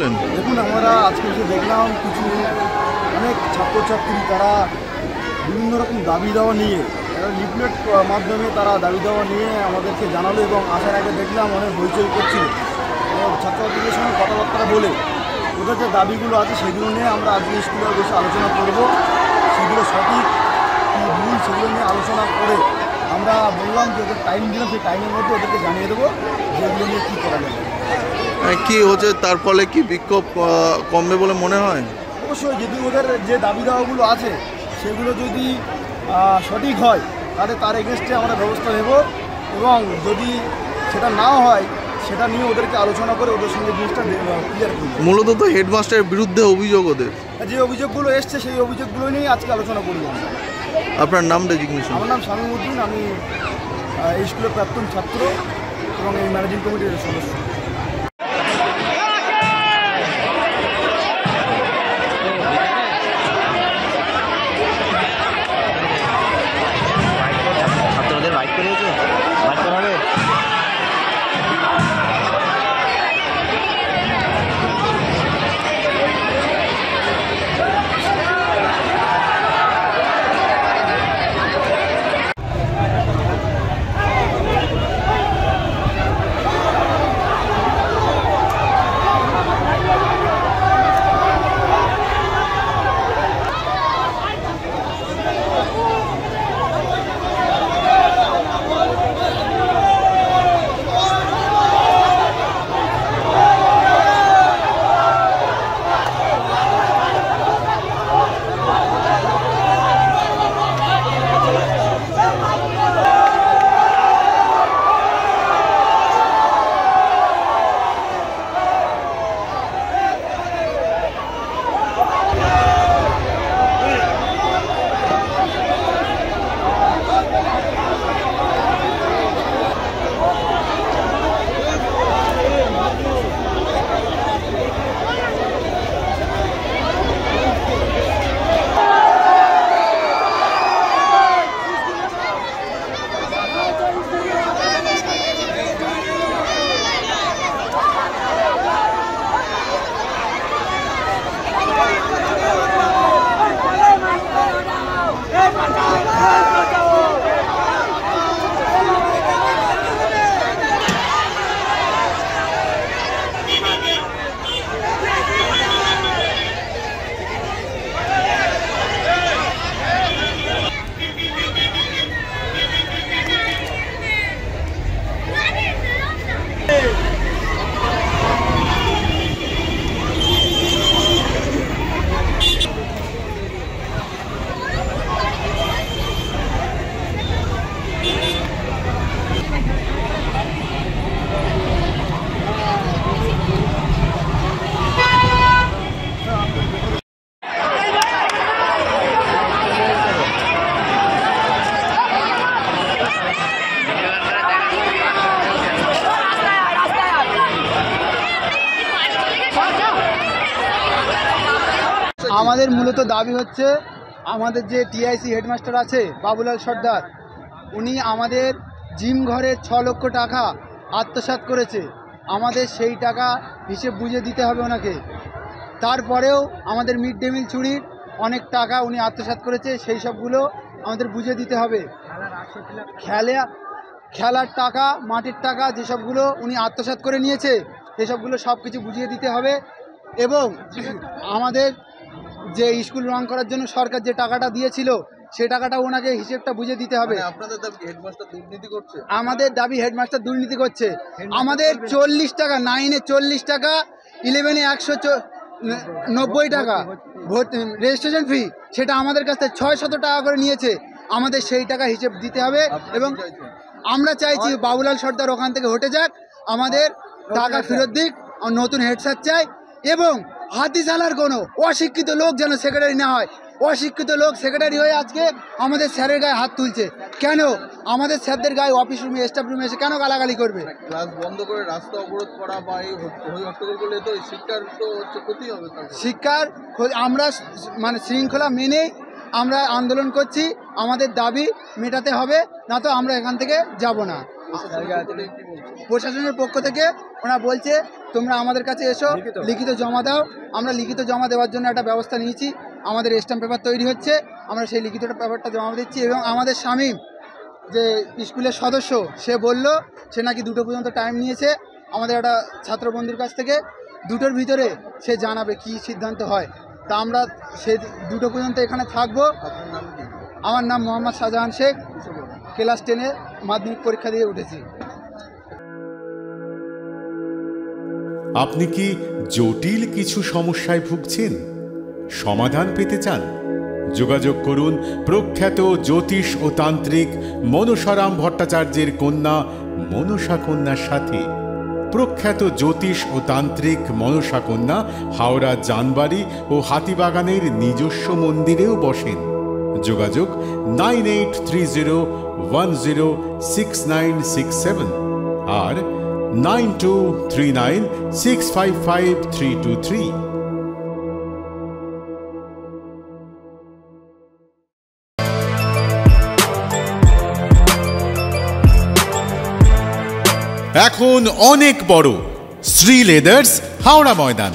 দেখুন, আমরা আজকে এসে দেখলাম কিছু অনেক ছাত্রছাত্রী তারা বিভিন্ন রকম দাবি দেওয়া নিয়ে লিফলেট মাধ্যমে তারা দাবি দেওয়া নিয়ে আমাদেরকে জানালো এবং আসার আগে দেখলাম অনেক হইচই করছিল। ছাত্রছাত্রীদের সঙ্গে কথাবার্তা বলে ওদের যে দাবিগুলো আছে সেগুলো নিয়ে আমরা আজকে স্কুলে বসে আলোচনা করব। সেগুলো সঠিক কী ভুল সেগুলো নিয়ে আলোচনা করে আমরা বললাম যে ওদের টাইম দিলাম, সেই টাইমের মধ্যে ওদেরকে জানিয়ে দেবো যে এগুলো নিয়ে কী করা যাবে। কি হচ্ছে তার ফলে কি বিক্ষোভ কমবে বলে মনে হয়? অবশ্যই যদি ওদের যে দাবি দাওয়াগুলো আছে সেগুলো যদি সঠিক হয় তাহলে তার এগেনস্টে আমরা ব্যবস্থা নেব এবং যদি সেটা না হয় সেটা নিয়ে ওদেরকে আলোচনা করে ওদের সঙ্গে জিনিসটা ক্লিয়ার করব। মূলত তো হেডমাস্টারের বিরুদ্ধে অভিযোগ ওদের, যে অভিযোগগুলো এসছে সেই অভিযোগগুলো নিয়ে আজকে আলোচনা করব। আপনার নাম ডেজিগনেশন? আমার নাম শামীম উদ্দিন, আমি এই স্কুলের প্রাক্তন ছাত্র এবং এই ম্যানেজিং কমিটির সদস্য। আমাদের মূলত দাবি হচ্ছে আমাদের যে টিআইসি হেডমাস্টার আছে বাবুলাল সর্দার, উনি আমাদের জিম ঘরের 6 লক্ষ টাকা আত্মসাৎ করেছে। আমাদের সেই টাকা হিসেব বুঝে দিতে হবে ওনাকে। তারপরেও আমাদের মিড ডে মিল চুরির অনেক টাকা উনি আত্মসাৎ করেছে, সেই সবগুলো আমাদের বুঝে দিতে হবে। খেলার টাকা, মাটির টাকা যেসবগুলো উনি আত্মসাৎ করে নিয়েছে সেসবগুলো সব কিছু বুঝিয়ে দিতে হবে। এবং আমাদের যে স্কুল রং করার জন্য সরকার যে টাকাটা দিয়েছিল সেই টাকাটা ওনাকে হিসেবটা বুঝে দিতে হবে। আপনাদের দাবি হেডমাস্টার দুর্নীতি করছে? আমাদের দাবি হেডমাস্টার দুর্নীতি করছে। আমাদের 40 টাকা, 9-এ 40 টাকা, 11-এ 190 টাকা রেজিস্ট্রেশন ফি, সেটা আমাদের কাছ থেকে 600 টাকা করে নিয়েছে। আমাদের সেই টাকা হিসেব দিতে হবে এবং আমরা চাইছি বাবুলাল সর্দার ওখান থেকে হটে যাক, আমাদের টাকা ফেরত দিক, নতুন হেড স্যার চাই এবং হাতিশালার কোনো অশিক্ষিত লোক যেন সেক্রেটারি না হয়। অশিক্ষিত লোক সেক্রেটারি হয়ে আজকে আমাদের স্যারের গায়ে হাত তুলছে। কেন আমাদের স্যারদের গায়ে অফিস রুমে, স্টাফ রুমে এসে কেন গালাগালি করবে? ক্লাস বন্ধ করে রাস্তা অবরোধ করা বা এই হট্টগোল করলে তো শিক্ষার তো ক্ষতি হবে। শিক্ষার আমরা মানে শৃঙ্খলা মেনে আমরা আন্দোলন করছি, আমাদের দাবি মেটাতে হবে, না তো আমরা এখান থেকে যাব না। প্রশাসনের পক্ষ থেকে ওরা বলছে তোমরা আমাদের কাছে এসো, লিখিত জমা দাও। আমরা লিখিত জমা দেওয়ার জন্য একটা ব্যবস্থা নিয়েছি, আমাদের স্ট্যাম্প পেপার তৈরি হচ্ছে, আমরা সেই লিখিত পেপারটা জমা দিচ্ছি। এবং আমাদের স্বামী যে স্কুলের সদস্য, সে বলল সে নাকি 2টো পর্যন্ত টাইম নিয়েছে আমাদের একটা ছাত্র বন্ধুর কাছ থেকে, 2টোর ভিতরে সে জানাবে কি সিদ্ধান্ত হয়। তা আমরা সে 2টো পর্যন্ত এখানে থাকবো। আমার নাম মোহাম্মদ শাহজাহান শেখ, ক্লাস 10-এ মাধ্যমিক পরীক্ষা দিয়ে উঠেছি। আপনি কি জটিল কিছু সমস্যায় ভুগছেন, সমাধান পেতে চান? যোগাযোগ করুন প্রখ্যাত জ্যোতিষ ও তান্ত্রিক মনসারাম ভট্টাচার্যের কন্যা মনসা কন্যার সাথে। প্রখ্যাত জ্যোতিষ ও তান্ত্রিক মনসা কন্যা হাওড়া জানবাড়ি ও হাতিবাগানের নিজস্ব মন্দিরেও বসেন। যোগাযোগ 9830106967 আর 9239655323। এখন অনেক বড় শ্রী লেদার্স হাওড়া ময়দান।